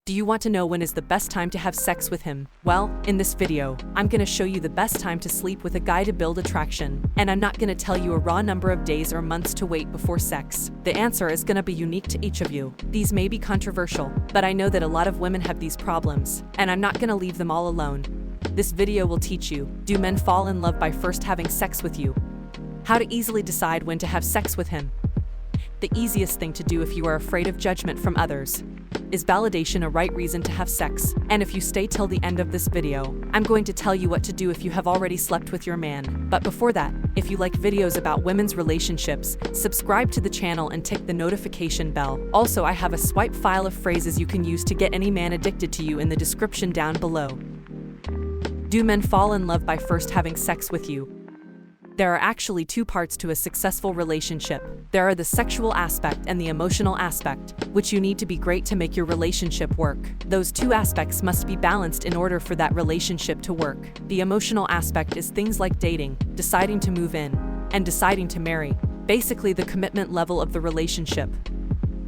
Do you want to know when is the best time to have sex with him? Well, in this video, I'm gonna show you the best time to sleep with a guy to build attraction. And I'm not gonna tell you a raw number of days or months to wait before sex. The answer is gonna be unique to each of you. These may be controversial, but I know that a lot of women have these problems, and I'm not gonna leave them all alone. This video will teach you, do men fall in love by first having sex with you? How to easily decide when to have sex with him. The easiest thing to do if you are afraid of judgment from others. Is validation a right reason to have sex? And if you stay till the end of this video, I'm going to tell you what to do if you have already slept with your man. But before that, if you like videos about women's relationships, subscribe to the channel and tick the notification bell. Also, I have a swipe file of phrases you can use to get any man addicted to you in the description down below. Do men fall in love by first having sex with you? There are actually two parts to a successful relationship. There are the sexual aspect and the emotional aspect, which you need to be great to make your relationship work. Those two aspects must be balanced in order for that relationship to work. The emotional aspect is things like dating, deciding to move in, and deciding to marry. Basically the commitment level of the relationship.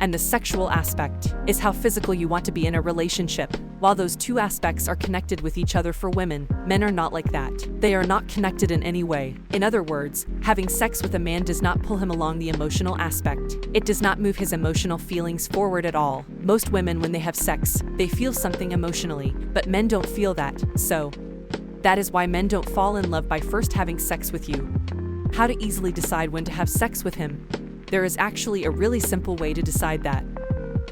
And the sexual aspect is how physical you want to be in a relationship. While those two aspects are connected with each other for women, men are not like that. They are not connected in any way. In other words, having sex with a man does not pull him along the emotional aspect. It does not move his emotional feelings forward at all. Most women, when they have sex, they feel something emotionally, but men don't feel that. So, that is why men don't fall in love by first having sex with you. How to easily decide when to have sex with him? There is actually a really simple way to decide that.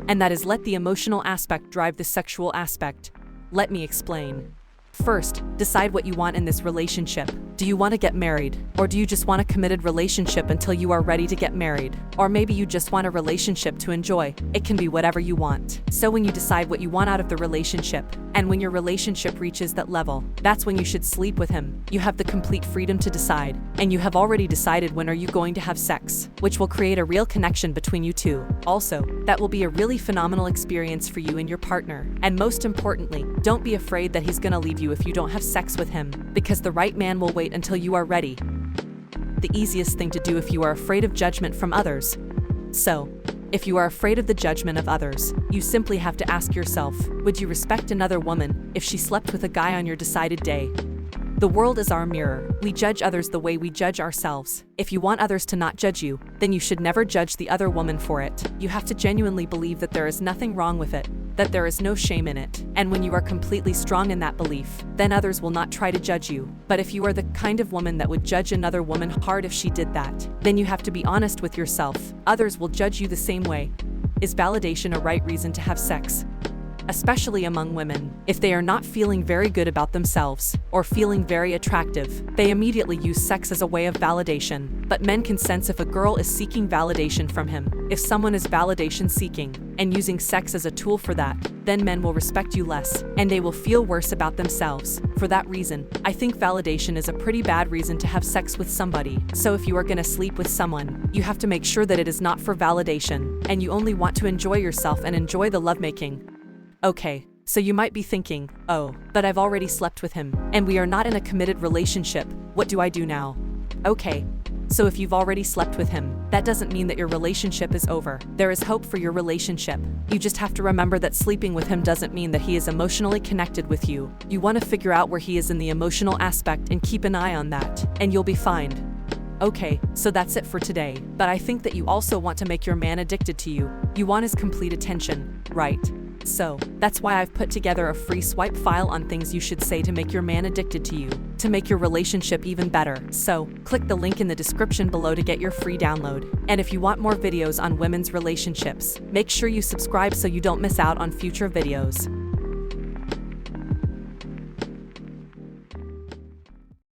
And that is let the emotional aspect drive the sexual aspect. Let me explain. First, decide what you want in this relationship. Do you want to get married? Or do you just want a committed relationship until you are ready to get married? Or maybe you just want a relationship to enjoy. It can be whatever you want. So when you decide what you want out of the relationship, and when your relationship reaches that level, that's when you should sleep with him. You have the complete freedom to decide, and you have already decided when are you going to have sex, which will create a real connection between you two. Also, that will be a really phenomenal experience for you and your partner. And most importantly, don't be afraid that he's gonna leave you if you don't have sex with him, because the right man will wait until you are ready. The easiest thing to do if you are afraid of judgment from others. So, if you are afraid of the judgment of others, you simply have to ask yourself, would you respect another woman if she slept with a guy on your decided day? The world is our mirror. We judge others the way we judge ourselves. If you want others to not judge you, then you should never judge the other woman for it. You have to genuinely believe that there is nothing wrong with it, that there is no shame in it. And when you are completely strong in that belief, then others will not try to judge you. But if you are the kind of woman that would judge another woman hard if she did that, then you have to be honest with yourself. Others will judge you the same way. Is validation a right reason to have sex? Especially among women. If they are not feeling very good about themselves, or feeling very attractive, they immediately use sex as a way of validation. But men can sense if a girl is seeking validation from him. If someone is validation seeking, and using sex as a tool for that, then men will respect you less, and they will feel worse about themselves. For that reason, I think validation is a pretty bad reason to have sex with somebody. So if you are gonna sleep with someone, you have to make sure that it is not for validation, and you only want to enjoy yourself and enjoy the lovemaking. Okay, so you might be thinking, oh, but I've already slept with him, and we are not in a committed relationship. What do I do now? Okay, so if you've already slept with him, that doesn't mean that your relationship is over. There is hope for your relationship. You just have to remember that sleeping with him doesn't mean that he is emotionally connected with you. You want to figure out where he is in the emotional aspect and keep an eye on that, and you'll be fine. Okay, so that's it for today. But I think that you also want to make your man addicted to you. You want his complete attention, right? So, that's why I've put together a free swipe file on things you should say to make your man addicted to you, to make your relationship even better. So, click the link in the description below to get your free download. And if you want more videos on women's relationships, make sure you subscribe so you don't miss out on future videos.